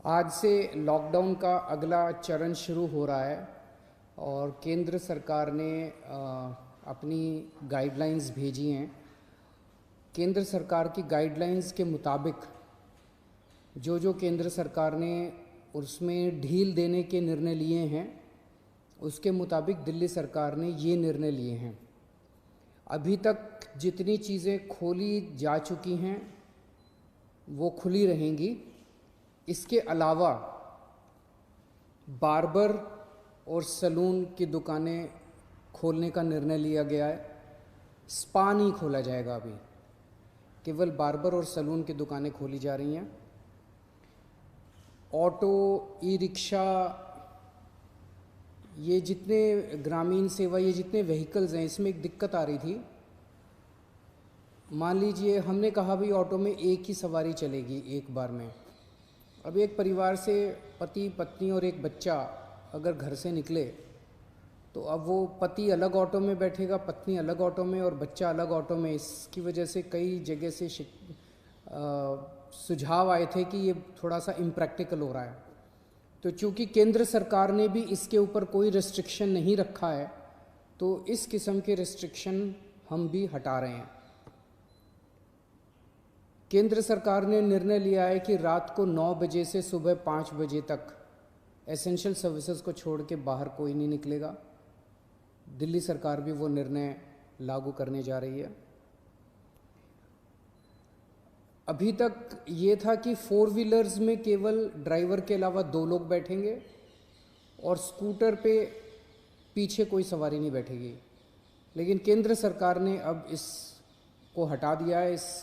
आज से लॉकडाउन का अगला चरण शुरू हो रहा है और केंद्र सरकार ने अपनी गाइडलाइंस भेजी हैं। केंद्र सरकार की गाइडलाइंस के मुताबिक जो केंद्र सरकार ने उसमें ढील देने के निर्णय लिए हैं, उसके मुताबिक दिल्ली सरकार ने ये निर्णय लिए हैं। अभी तक जितनी चीज़ें खोली जा चुकी हैं वो खुली रहेंगी। इसके अलावा बार्बर और सैलून की दुकानें खोलने का निर्णय लिया गया है। स्पा नहीं खोला जाएगा, अभी केवल बार्बर और सैलून की दुकानें खोली जा रही हैं। ऑटो, ई रिक्शा, ये जितने ग्रामीण सेवा, ये जितने व्हीकल्स हैं, इसमें एक दिक्कत आ रही थी। मान लीजिए हमने कहा भाई ऑटो में एक ही सवारी चलेगी एक बार में। अब एक परिवार से पति, पत्नी और एक बच्चा अगर घर से निकले तो अब वो पति अलग ऑटो में बैठेगा, पत्नी अलग ऑटो में और बच्चा अलग ऑटो में। इसकी वजह से कई जगह से सुझाव आए थे कि ये थोड़ा सा इम्प्रैक्टिकल हो रहा है। तो चूँकि केंद्र सरकार ने भी इसके ऊपर कोई रिस्ट्रिक्शन नहीं रखा है, तो इस किस्म के रिस्ट्रिक्शन हम भी हटा रहे हैं। केंद्र सरकार ने निर्णय लिया है कि रात को 9 बजे से सुबह 5 बजे तक एसेंशियल सर्विसेज को छोड़ के बाहर कोई नहीं निकलेगा। दिल्ली सरकार भी वो निर्णय लागू करने जा रही है। अभी तक ये था कि 4 व्हीलर्स में केवल ड्राइवर के अलावा 2 लोग बैठेंगे और स्कूटर पे पीछे कोई सवारी नहीं बैठेगी, लेकिन केंद्र सरकार ने अब इस को हटा दिया है, इस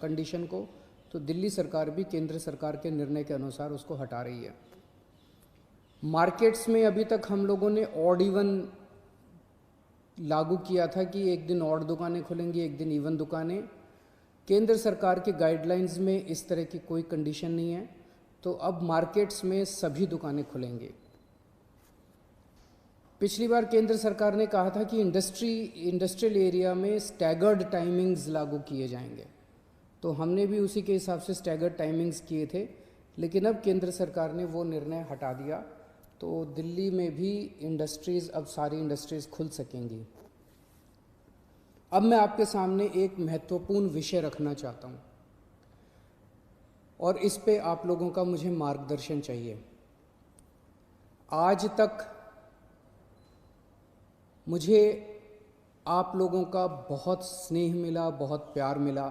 कंडीशन को। तो दिल्ली सरकार भी केंद्र सरकार के निर्णय के अनुसार उसको हटा रही है। मार्केट्स में अभी तक हम लोगों ने ऑड इवन लागू किया था कि एक दिन ऑड दुकानें खुलेंगी, एक दिन इवन दुकानें। केंद्र सरकार के गाइडलाइंस में इस तरह की कोई कंडीशन नहीं है, तो अब मार्केट्स में सभी दुकानें खुलेंगी। पिछली बार केंद्र सरकार ने कहा था कि इंडस्ट्रियल एरिया में स्टैगर्ड टाइमिंग्स लागू किए जाएंगे, तो हमने भी उसी के हिसाब से स्टैगर्ड टाइमिंग्स किए थे, लेकिन अब केंद्र सरकार ने वो निर्णय हटा दिया। तो दिल्ली में भी इंडस्ट्रीज़, अब सारी इंडस्ट्रीज़ खुल सकेंगी। अब मैं आपके सामने एक महत्वपूर्ण विषय रखना चाहता हूँ और इस पे आप लोगों का मुझे मार्गदर्शन चाहिए। आज तक मुझे आप लोगों का बहुत स्नेह मिला, बहुत प्यार मिला,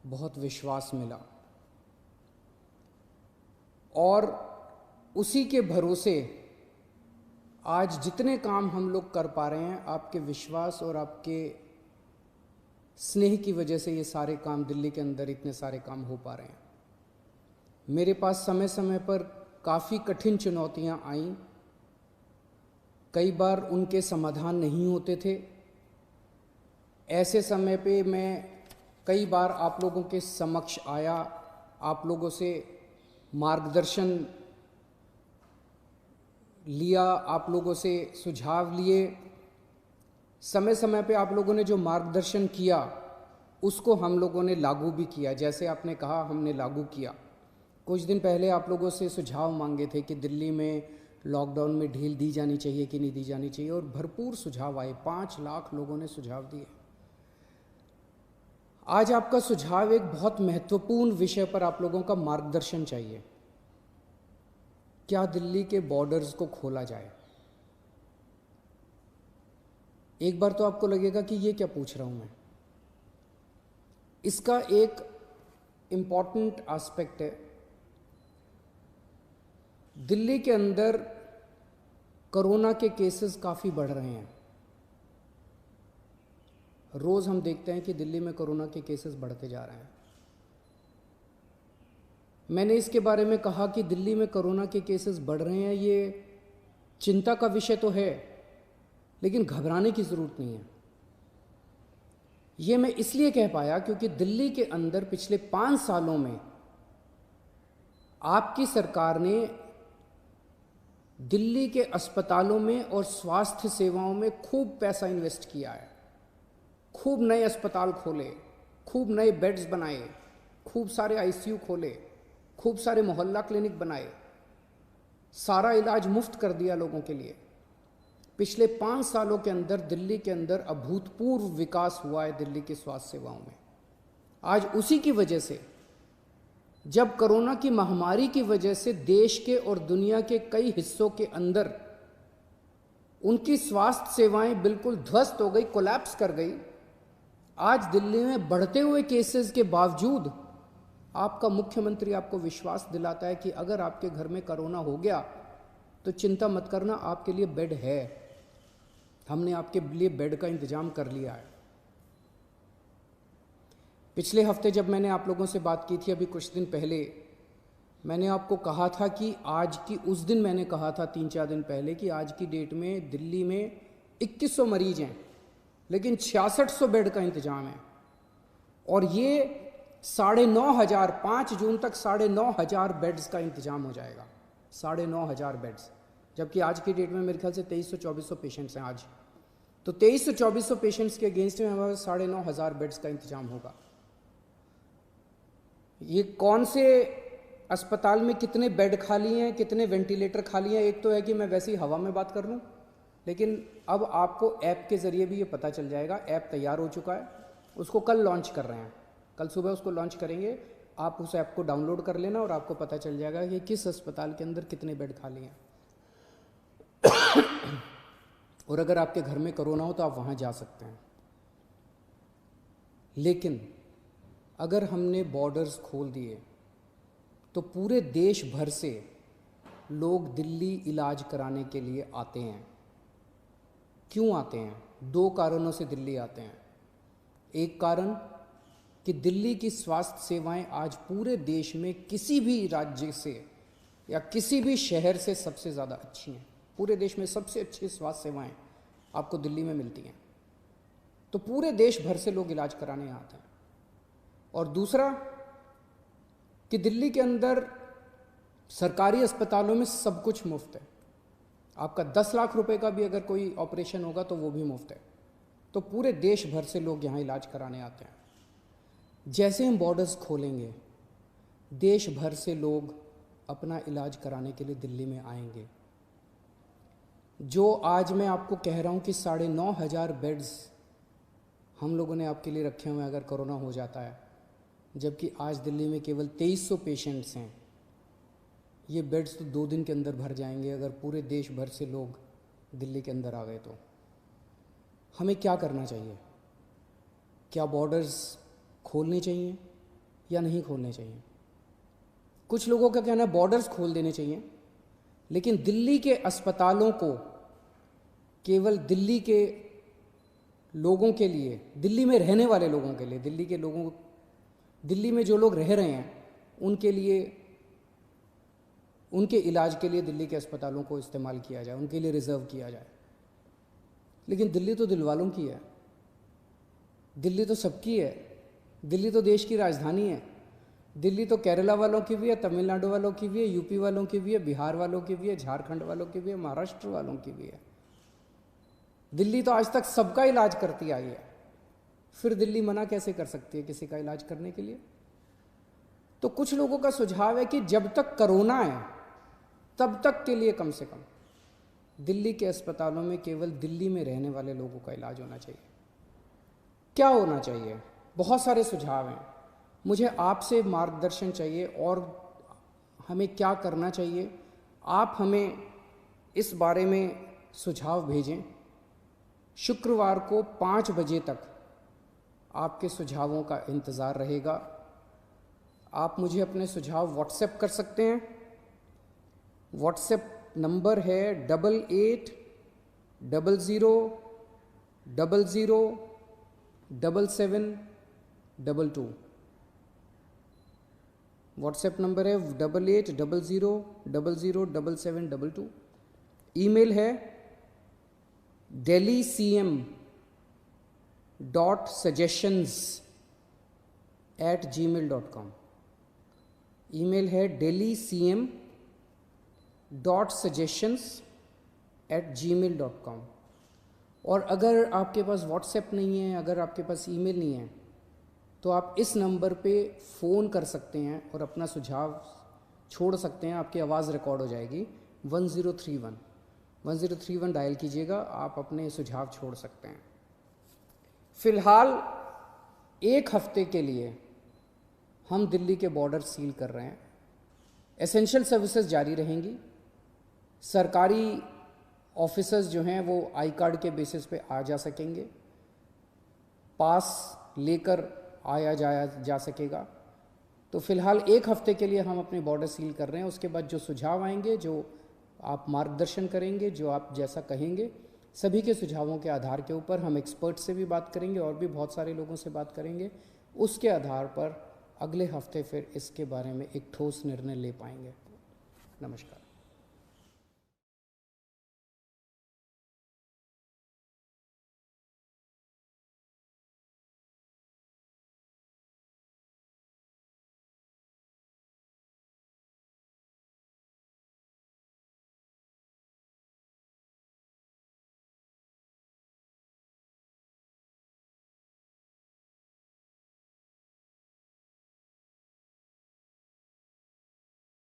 बहुत विश्वास मिला, और उसी के भरोसे आज जितने काम हम लोग कर पा रहे हैं, आपके विश्वास और आपके स्नेह की वजह से ये सारे काम, दिल्ली के अंदर इतने सारे काम हो पा रहे हैं। मेरे पास समय समय पर काफ़ी कठिन चुनौतियां आईं, कई बार उनके समाधान नहीं होते थे। ऐसे समय पे मैं कई बार आप लोगों के समक्ष आया, आप लोगों से मार्गदर्शन लिया, आप लोगों से सुझाव लिए। समय समय पे आप लोगों ने जो मार्गदर्शन किया उसको हम लोगों ने लागू भी किया। जैसे आपने कहा, हमने लागू किया। कुछ दिन पहले आप लोगों से सुझाव मांगे थे कि दिल्ली में लॉकडाउन में ढील दी जानी चाहिए कि नहीं दी जानी चाहिए, और भरपूर सुझाव आए। 5 लाख लोगों ने सुझाव दिए। आज आपका सुझाव एक बहुत महत्वपूर्ण विषय पर आप लोगों का मार्गदर्शन चाहिए। क्या दिल्ली के बॉर्डर्स को खोला जाए? एक बार तो आपको लगेगा कि ये क्या पूछ रहा हूं मैं। इसका एक इम्पॉर्टेंट एस्पेक्ट है, दिल्ली के अंदर कोरोना के केसेस काफ़ी बढ़ रहे हैं। रोज़ हम देखते हैं कि दिल्ली में कोरोना के केसेस बढ़ते जा रहे हैं। मैंने इसके बारे में कहा कि दिल्ली में कोरोना के केसेस बढ़ रहे हैं, ये चिंता का विषय तो है, लेकिन घबराने की ज़रूरत नहीं है। ये मैं इसलिए कह पाया क्योंकि दिल्ली के अंदर पिछले 5 सालों में आपकी सरकार ने दिल्ली के अस्पतालों में और स्वास्थ्य सेवाओं में खूब पैसा इन्वेस्ट किया है। खूब नए अस्पताल खोले, खूब नए बेड्स बनाए, खूब सारे आईसीयू खोले, खूब सारे मोहल्ला क्लिनिक बनाए, सारा इलाज मुफ्त कर दिया लोगों के लिए। पिछले 5 सालों के अंदर दिल्ली के अंदर अभूतपूर्व विकास हुआ है दिल्ली की स्वास्थ्य सेवाओं में। आज उसी की वजह से, जब कोरोना की महामारी की वजह से देश के और दुनिया के कई हिस्सों के अंदर उनकी स्वास्थ्य सेवाएं बिल्कुल ध्वस्त हो गई, कोलैप्स कर गई, आज दिल्ली में बढ़ते हुए केसेस के बावजूद आपका मुख्यमंत्री आपको विश्वास दिलाता है कि अगर आपके घर में कोरोना हो गया तो चिंता मत करना, आपके लिए बेड है, हमने आपके लिए बेड का इंतजाम कर लिया है। पिछले हफ्ते जब मैंने आप लोगों से बात की थी, अभी कुछ दिन पहले, मैंने आपको कहा था कि आज की, उस दिन मैंने कहा था 3-4 दिन पहले कि आज की डेट में दिल्ली में 2100 मरीज हैं, लेकिन 6600 बेड का इंतजाम है। और ये 9,500, 5 जून तक 9,500 बेड्स का इंतजाम हो जाएगा, 9,500 बेड्स। जबकि आज की डेट में मेरे ख्याल से 2300-2400 पेशेंट्स हैं आज। तो 2300-2400 पेशेंट्स के अगेंस्ट में हमारे 9,500 बेड्स का इंतजाम होगा। ये कौन से अस्पताल में कितने बेड खाली हैं, कितने वेंटिलेटर खाली हैं, एक तो है कि मैं वैसे ही हवा में बात कर लूँ, लेकिन अब आपको ऐप के ज़रिए भी ये पता चल जाएगा। ऐप तैयार हो चुका है, उसको कल लॉन्च कर रहे हैं, कल सुबह उसको लॉन्च करेंगे। आप उस ऐप को डाउनलोड कर लेना और आपको पता चल जाएगा कि किस अस्पताल के अंदर कितने बेड खाली हैं। और अगर आपके घर में कोरोना हो तो आप वहाँ जा सकते हैं। लेकिन अगर हमने बॉर्डर्स खोल दिए तो पूरे देश भर से लोग दिल्ली इलाज कराने के लिए आते हैं। क्यों आते हैं? 2 कारणों से दिल्ली आते हैं। एक कारण कि दिल्ली की स्वास्थ्य सेवाएं आज पूरे देश में किसी भी राज्य से या किसी भी शहर से सबसे ज़्यादा अच्छी हैं। पूरे देश में सबसे अच्छी स्वास्थ्य सेवाएं आपको दिल्ली में मिलती हैं, तो पूरे देश भर से लोग इलाज कराने आते हैं। और दूसरा कि दिल्ली के अंदर सरकारी अस्पतालों में सब कुछ मुफ्त है। आपका 10 लाख रुपए का भी अगर कोई ऑपरेशन होगा तो वो भी मुफ्त है। तो पूरे देश भर से लोग यहाँ इलाज कराने आते हैं। जैसे हम बॉर्डर्स खोलेंगे, देश भर से लोग अपना इलाज कराने के लिए दिल्ली में आएंगे। जो आज मैं आपको कह रहा हूँ कि 9,500 बेड्स हम लोगों ने आपके लिए रखे हुए हैं अगर कोरोना हो जाता है, जबकि आज दिल्ली में केवल 2300 पेशेंट्स हैं। ये बेड्स तो 2 दिन के अंदर भर जाएंगे अगर पूरे देश भर से लोग दिल्ली के अंदर आ गए तो। हमें क्या करना चाहिए? क्या बॉर्डर्स खोलने चाहिए या नहीं खोलने चाहिए? कुछ लोगों का कहना है बॉर्डर्स खोल देने चाहिए, लेकिन दिल्ली के अस्पतालों को केवल दिल्ली के लोगों के लिए, दिल्ली में रहने वाले लोगों के लिए, दिल्ली के लोगों, दिल्ली में जो लोग रह रहे हैं उनके लिए, उनके इलाज के लिए दिल्ली के अस्पतालों को इस्तेमाल किया जाए, उनके लिए रिजर्व किया जाए। लेकिन दिल्ली तो दिल वालों की है, दिल्ली तो सबकी है, दिल्ली तो देश की राजधानी है। दिल्ली तो केरला वालों की भी है, तमिलनाडु वालों की भी है, यूपी वालों की भी है, बिहार वालों की भी है, झारखंड वालों की भी है, महाराष्ट्र वालों की भी है। दिल्ली तो आज तक सबका इलाज करती आई है, फिर दिल्ली मना कैसे कर सकती है किसी का इलाज करने के लिए? तो कुछ लोगों का सुझाव है कि जब तक कोरोना है तब तक के लिए कम से कम दिल्ली के अस्पतालों में केवल दिल्ली में रहने वाले लोगों का इलाज होना चाहिए। क्या होना चाहिए? बहुत सारे सुझाव हैं। मुझे आपसे मार्गदर्शन चाहिए और हमें क्या करना चाहिए। आप हमें इस बारे में सुझाव भेजें। शुक्रवार को 5 बजे तक आपके सुझावों का इंतज़ार रहेगा। आप मुझे अपने सुझाव व्हाट्सएप कर सकते हैं। व्हाट्सएप नंबर है 8800007722। व्हाट्सएप नंबर है 8800007722। ईमेल है delhi.cm.suggestions@gmail.com। ईमेल है delhi.cm.suggestions@gmail.com। और अगर आपके पास व्हाट्सएप नहीं है, अगर आपके पास ईमेल नहीं है, तो आप इस नंबर पे फ़ोन कर सकते हैं और अपना सुझाव छोड़ सकते हैं, आपकी आवाज़ रिकॉर्ड हो जाएगी। 1031 डायल कीजिएगा, आप अपने सुझाव छोड़ सकते हैं। फ़िलहाल 1 हफ्ते के लिए हम दिल्ली के बॉर्डर सील कर रहे हैं। एसेंशियल सर्विसेज जारी रहेंगी। सरकारी ऑफिसर्स जो हैं वो आई कार्ड के बेसिस पे आ जा सकेंगे, पास लेकर आया जाया जा सकेगा। तो फ़िलहाल 1 हफ्ते के लिए हम अपने बॉर्डर सील कर रहे हैं। उसके बाद जो सुझाव आएंगे, जो आप मार्गदर्शन करेंगे, जो आप जैसा कहेंगे, सभी के सुझावों के आधार के ऊपर हम एक्सपर्ट से भी बात करेंगे और भी बहुत सारे लोगों से बात करेंगे। उसके आधार पर अगले हफ्ते फिर इसके बारे में एक ठोस निर्णय ले पाएंगे। नमस्कार।